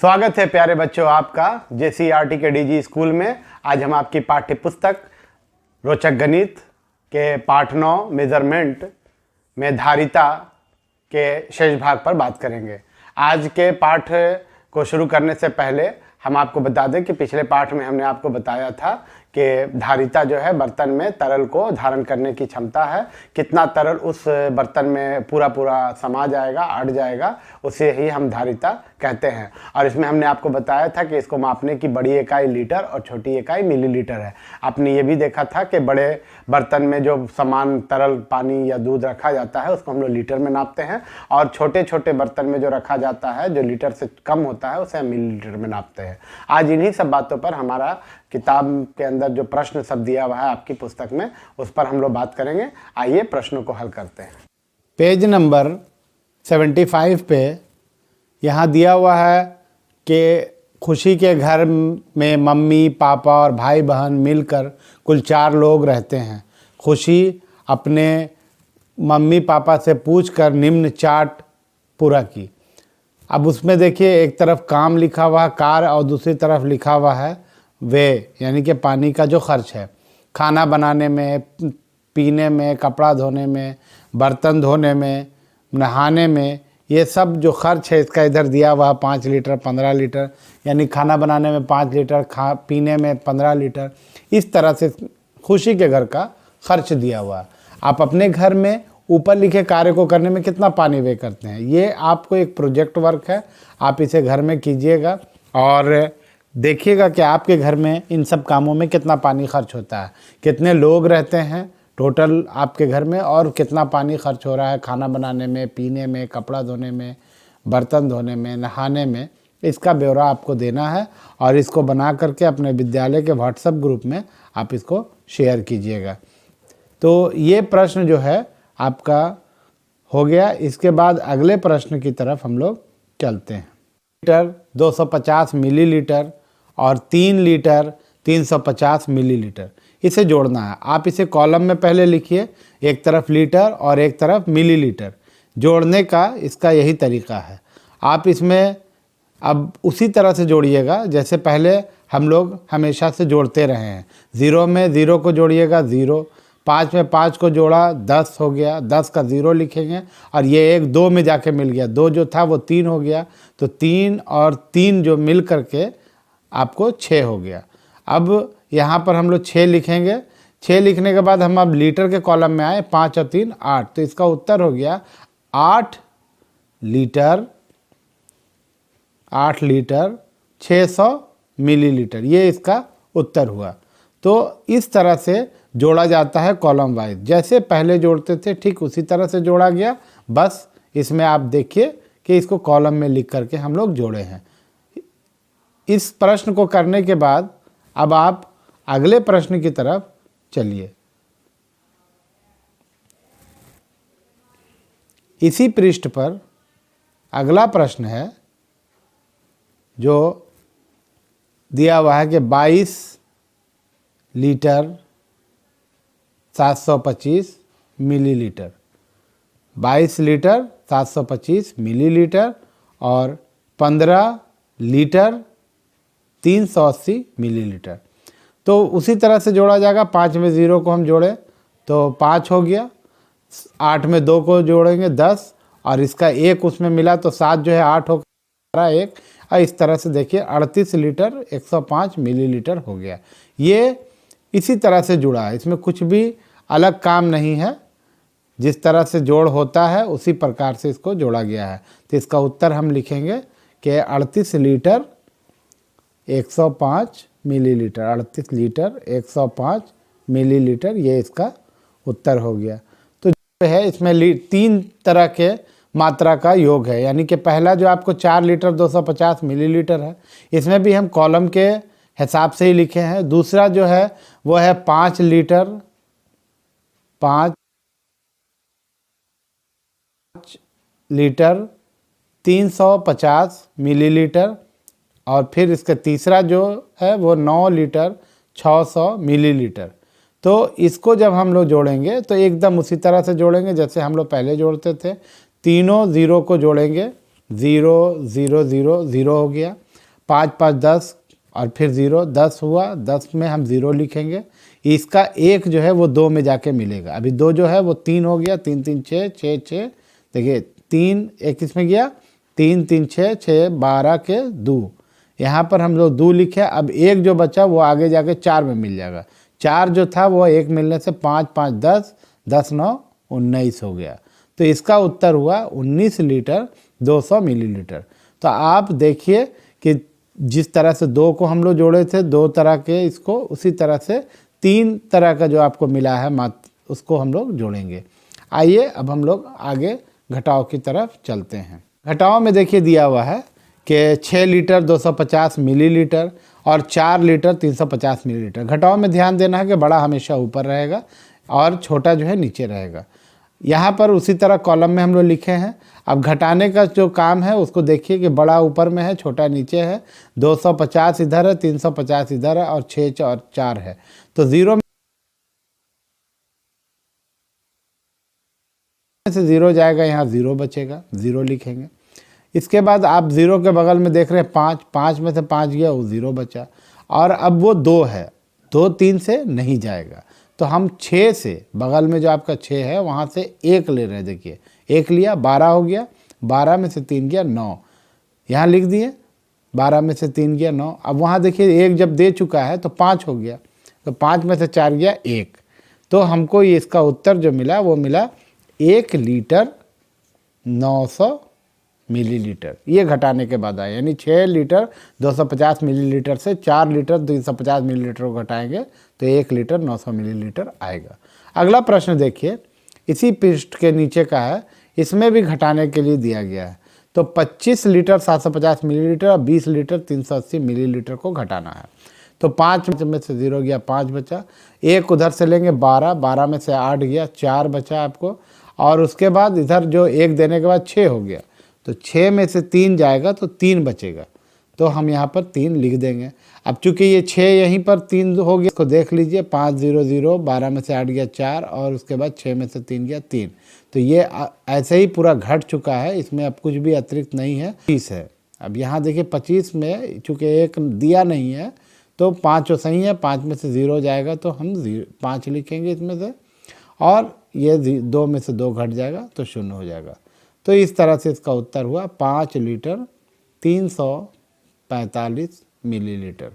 स्वागत है प्यारे बच्चों आपका JCERT के DG स्कूल में। आज हम आपकी पाठ्य पुस्तक रोचक गणित के पाठ 9 मेजरमेंट में धारिता के शेष भाग पर बात करेंगे। आज के पाठ को शुरू करने से पहले हम आपको बता दें कि पिछले पाठ में हमने आपको बताया था कि धारिता जो है बर्तन में तरल को धारण करने की क्षमता है। कितना तरल उस बर्तन में पूरा समा जाएगा, अट जाएगा, उसे ही हम धारिता कहते हैं। और इसमें हमने आपको बताया था कि इसको मापने की बड़ी इकाई लीटर और छोटी इकाई मिलीलीटर है। आपने ये भी देखा था कि बड़े बर्तन में जो समान तरल पानी या दूध रखा जाता है उसको हम लोग लीटर में नापते हैं, और छोटे छोटे बर्तन में जो रखा जाता है जो लीटर से कम होता है उसे हम मिलीलीटर में नापते हैं। आज इन्हीं सब बातों पर हमारा किताब के अंदर जो प्रश्न सब दिया हुआ है आपकी पुस्तक में, उस पर हम लोग बात करेंगे। आइए प्रश्नों को हल करते हैं। पेज नंबर 75 पे यहाँ दिया हुआ है कि खुशी के घर में मम्मी पापा और भाई बहन मिलकर कुल 4 लोग रहते हैं। खुशी अपने मम्मी पापा से पूछकर निम्न चार्ट पूरा की। अब उसमें देखिए, एक तरफ काम लिखा हुआ है कार, और दूसरी तरफ लिखा हुआ है वे, यानी कि पानी का जो खर्च है खाना बनाने में, पीने में, कपड़ा धोने में, बर्तन धोने में, नहाने में, ये सब जो खर्च है इसका इधर दिया हुआ 5 लीटर 15 लीटर, यानी खाना बनाने में 5 लीटर, पीने में 15 लीटर। इस तरह से खुशी के घर का खर्च दिया हुआ है। आप अपने घर में ऊपर लिखे कार्य को करने में कितना पानी व्यय करते हैं, ये आपको एक प्रोजेक्ट वर्क है, आप इसे घर में कीजिएगा और देखिएगा कि आपके घर में इन सब कामों में कितना पानी खर्च होता है, कितने लोग रहते हैं टोटल आपके घर में, और कितना पानी खर्च हो रहा है खाना बनाने में, पीने में, कपड़ा धोने में, बर्तन धोने में, नहाने में। इसका ब्यौरा आपको देना है और इसको बना करके अपने विद्यालय के व्हाट्सएप ग्रुप में आप इसको शेयर कीजिएगा। तो ये प्रश्न जो है आपका हो गया। इसके बाद अगले प्रश्न की तरफ हम लोग चलते हैं। लीटर 250 मिलीलीटर और 3 लीटर 350 मिलीलीटर, इसे जोड़ना है। आप इसे कॉलम में पहले लिखिए, एक तरफ लीटर और एक तरफ मिलीलीटर। जोड़ने का इसका यही तरीका है। आप इसमें अब उसी तरह से जोड़िएगा जैसे पहले हम लोग हमेशा से जोड़ते रहे हैं। 0 में 0 को जोड़िएगा 0, 5 में 5 को जोड़ा 10 हो गया, 10 का 0 लिखेंगे, और ये एक 2 में जाके मिल गया, 2 जो था वो 3 हो गया, तो 3 और 3 जो मिल करके आपको 6 हो गया। अब यहाँ पर हम लोग 6 लिखेंगे। 6 लिखने के बाद हम अब लीटर के कॉलम में आए, 5 और 3 8, तो इसका उत्तर हो गया 8 लीटर 600 मिलीलीटर, ये इसका उत्तर हुआ। तो इस तरह से जोड़ा जाता है कॉलम वाइज। जैसे पहले जोड़ते थे ठीक उसी तरह से जोड़ा गया, बस इसमें आप देखिए कि इसको कॉलम में लिख करके हम लोग जोड़े हैं। इस प्रश्न को करने के बाद अब आप अगले प्रश्न की तरफ चलिए। इसी पृष्ठ पर अगला प्रश्न है जो दिया हुआ है कि 22 लीटर 725 मिलीलीटर, 22 लीटर 725 मिलीलीटर और 15 लीटर 380 मिलीलीटर। तो उसी तरह से जोड़ा जाएगा। 5 में 0 को हम जोड़े तो 5 हो गया, 8 में 2 को जोड़ेंगे 10, और इसका 1 उसमें मिला तो 7 जो है 8 हो गया 1, और इस तरह से देखिए 38 लीटर 105 मिलीलीटर हो गया। ये इसी तरह से जुड़ा है, इसमें कुछ भी अलग काम नहीं है। जिस तरह से जोड़ होता है उसी प्रकार से इसको जोड़ा गया है। तो इसका उत्तर हम लिखेंगे कि 38 लीटर 105 मिलीलीटर, 38 लीटर 105 मिलीलीटर, ये इसका उत्तर हो गया। तो जो है इसमें 3 तरह के मात्रा का योग है, यानी कि पहला जो आपको 4 लीटर 250 मिलीलीटर है, इसमें भी हम कॉलम के हिसाब से ही लिखे हैं। दूसरा जो है वो है 5 लीटर 350 मिलीलीटर, और फिर इसका तीसरा जो है वो 9 लीटर 600 मिलीलीटर। तो इसको जब हम लोग जोड़ेंगे तो एकदम उसी तरह से जोड़ेंगे जैसे हम लोग पहले जोड़ते थे। तीनों ज़ीरो को जोड़ेंगे, 0 0 0 0 हो गया। 5 5 10 और फिर 0, 10 हुआ, 10 में हम 0 लिखेंगे। इसका 1 जो है वो 2 में जाके मिलेगा। अभी 2 जो है वो 3 हो गया, 3 3 6 6 6, देखिए 3 1 इसमें गया, 3 3 6 6 12 के 2, यहाँ पर हम लोग 2 लिखे। अब 1 जो बचा वो आगे जाके 4 में मिल जाएगा। 4 जो था वो 1 मिलने से 5 5 10, 10 9 19 हो गया। तो इसका उत्तर हुआ 19 लीटर 200 मिलीलीटर। तो आप देखिए कि जिस तरह से 2 को हम लोग जोड़े थे 2 तरह के इसको, उसी तरह से 3 तरह का जो आपको मिला है मात्र उसको हम लोग जोड़ेंगे। आइए अब हम लोग आगे घटाव की तरफ चलते हैं। घटाव में देखिए दिया हुआ है कि 6 लीटर 250 मिलीलीटर और 4 लीटर 350 मिलीलीटर। घटाव में ध्यान देना है कि बड़ा हमेशा ऊपर रहेगा और छोटा जो है नीचे रहेगा। यहाँ पर उसी तरह कॉलम में हम लोग लिखे हैं। अब घटाने का जो काम है उसको देखिए कि बड़ा ऊपर में है, छोटा नीचे है। 250 इधर है, 350 इधर है और 6 और 4 है। तो 0 में से 0 जाएगा, यहाँ 0 बचेगा, 0 लिखेंगे। इसके बाद आप 0 के बगल में देख रहे हैं 5, 5 में से 5 गया, वो 0 बचा। और अब वो 2 है, 2 3 से नहीं जाएगा, तो हम 6 से बगल में जो आपका 6 है वहाँ से 1 ले रहे हैं। देखिए 1 लिया, 12 हो गया, 12 में से 3 गया 9, यहाँ लिख दिए 12 में से 3 गया 9। अब वहाँ देखिए 1 जब दे चुका है तो 5 हो गया, तो 5 में से 4 गया 1। तो हमको ये इसका उत्तर जो मिला वो मिला 1 लीटर 900 मिलीलीटर। ये घटाने के बाद आया, यानी 6 लीटर 250 मिलीलीटर से 4 लीटर 350 मिलीलीटर को घटाएंगे तो 1 लीटर 900 मिलीलीटर आएगा। अगला प्रश्न देखिए, इसी पृष्ठ के नीचे का है, इसमें भी घटाने के लिए दिया गया है। तो 25 लीटर 750 मिलीलीटर और 20 लीटर 380 मिलीलीटर को घटाना है। तो 5 में से 0 गया, 5 बचा। 1 उधर से लेंगे 12, 12 में से 8 गया, 4 बचा आपको। और उसके बाद इधर जो 1 देने के बाद 6 हो गया, तो 6 में से 3 जाएगा तो 3 बचेगा, तो हम यहाँ पर 3 लिख देंगे। अब चूंकि ये 6 यहीं पर 3 हो गया, इसको देख लीजिए 5 0 0, 12 में से 8 गया 4 और उसके बाद 6 में से 3 गया 3। तो ये ऐसे ही पूरा घट चुका है, इसमें अब कुछ भी अतिरिक्त नहीं है, 30 है। अब यहाँ देखिए 25 में चूँकि 1 दिया नहीं है तो 5 तो सही है, 5 में से 0 जाएगा तो हम 5 लिखेंगे इसमें से, और ये 2 में से 2 घट जाएगा तो 0 हो जाएगा। तो इस तरह से इसका उत्तर हुआ 5 लीटर 345 मिलीलीटर।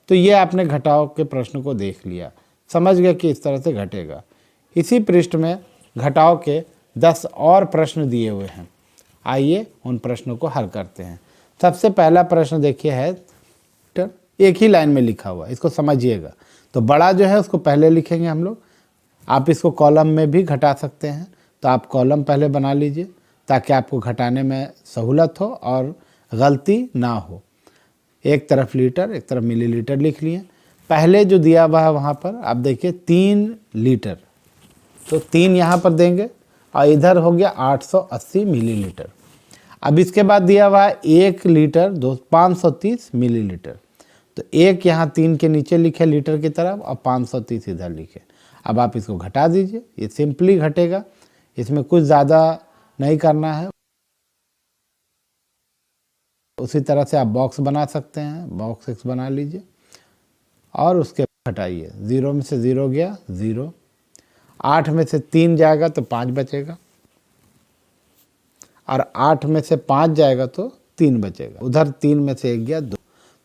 तो ये आपने घटाव के प्रश्न को देख लिया, समझ गया कि इस तरह से घटेगा। इसी पृष्ठ में घटाव के 10 और प्रश्न दिए हुए हैं। आइए उन प्रश्नों को हल करते हैं। सबसे पहला प्रश्न देखिए है, एक ही लाइन में लिखा हुआ, इसको समझिएगा। तो बड़ा जो है उसको पहले लिखेंगे हम लोग। आप इसको कॉलम में भी घटा सकते हैं, तो आप कॉलम पहले बना लीजिए ताकि आपको घटाने में सहूलत हो और गलती ना हो। एक तरफ लीटर एक तरफ मिलीलीटर लिख लिए। पहले जो दिया हुआ है वहाँ पर आप देखिए 3 लीटर, तो 3 यहाँ पर देंगे और इधर हो गया 880 मिलीलीटर। अब इसके बाद दिया हुआ है 1 लीटर 530 मिलीलीटर, तो 1 यहाँ 3 के नीचे लिखे लीटर की तरफ और 530 इधर लिखे। अब आप इसको घटा दीजिए, ये सिंपली घटेगा, इसमें कुछ ज़्यादा नहीं करना है। उसी तरह से आप बॉक्स बना सकते हैं, बॉक्स X बना लीजिए और उसके घटाइए। 0 में से 0 गया 0, 8 में से 3 जाएगा तो 5 बचेगा, और 8 में से 5 जाएगा तो 3 बचेगा। उधर 3 में से 1 गया 2।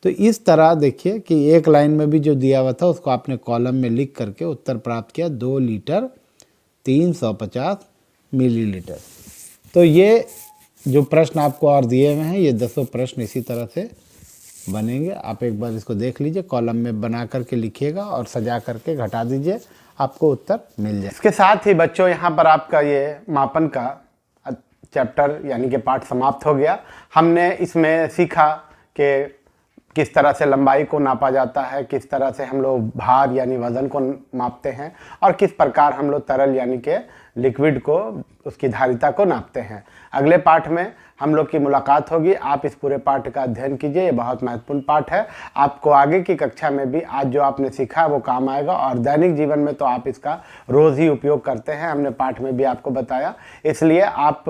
तो इस तरह देखिए कि एक लाइन में भी जो दिया हुआ था उसको आपने कॉलम में लिख करके उत्तर प्राप्त किया 2 लीटर 350 मिलीलीटर। तो ये जो प्रश्न आपको और दिए हुए हैं, ये 10 प्रश्न इसी तरह से बनेंगे। आप एक बार इसको देख लीजिए, कॉलम में बना करके लिखिएगा और सजा करके घटा दीजिए, आपको उत्तर मिल जाए। इसके साथ ही बच्चों यहाँ पर आपका ये मापन का चैप्टर यानी कि पाठ समाप्त हो गया। हमने इसमें सीखा कि किस तरह से लंबाई को नापा जाता है, किस तरह से हम लोग भार यानी वज़न को मापते हैं, और किस प्रकार हम लोग तरल यानी कि लिक्विड को उसकी धारिता को नापते हैं। अगले पाठ में हम लोग की मुलाकात होगी। आप इस पूरे पाठ का अध्ययन कीजिए, ये बहुत महत्वपूर्ण पाठ है। आपको आगे की कक्षा में भी आज जो आपने सीखा वो काम आएगा, और दैनिक जीवन में तो आप इसका रोज़ ही उपयोग करते हैं, हमने पाठ में भी आपको बताया। इसलिए आप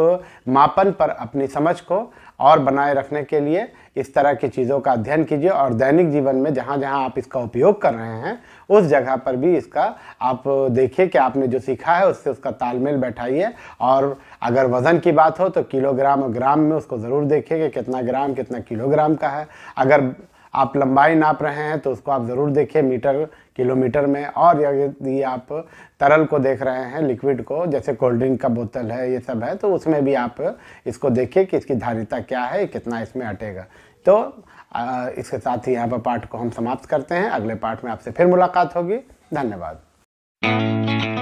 मापन पर अपनी समझ को और बनाए रखने के लिए इस तरह की चीज़ों का अध्ययन कीजिए, और दैनिक जीवन में जहाँ जहाँ आप इसका उपयोग कर रहे हैं उस जगह पर भी इसका आप देखिए कि आपने जो सीखा है उससे उसका तालमेल बैठाइए। और अगर वज़न की बात हो तो किलोग्राम और ग्राम में उसको ज़रूर देखिए कि कितना ग्राम कितना किलोग्राम का है। अगर आप लंबाई नाप रहे हैं तो उसको आप ज़रूर देखिए मीटर किलोमीटर में। और यदि आप तरल को देख रहे हैं, लिक्विड को, जैसे कोल्ड ड्रिंक का बोतल है, ये सब है, तो उसमें भी आप इसको देखिए कि इसकी धारिता क्या है, कितना इसमें हटेगा। तो इसके साथ ही यहाँ पर पाठ को हम समाप्त करते हैं। अगले पाठ में आपसे फिर मुलाकात होगी। धन्यवाद।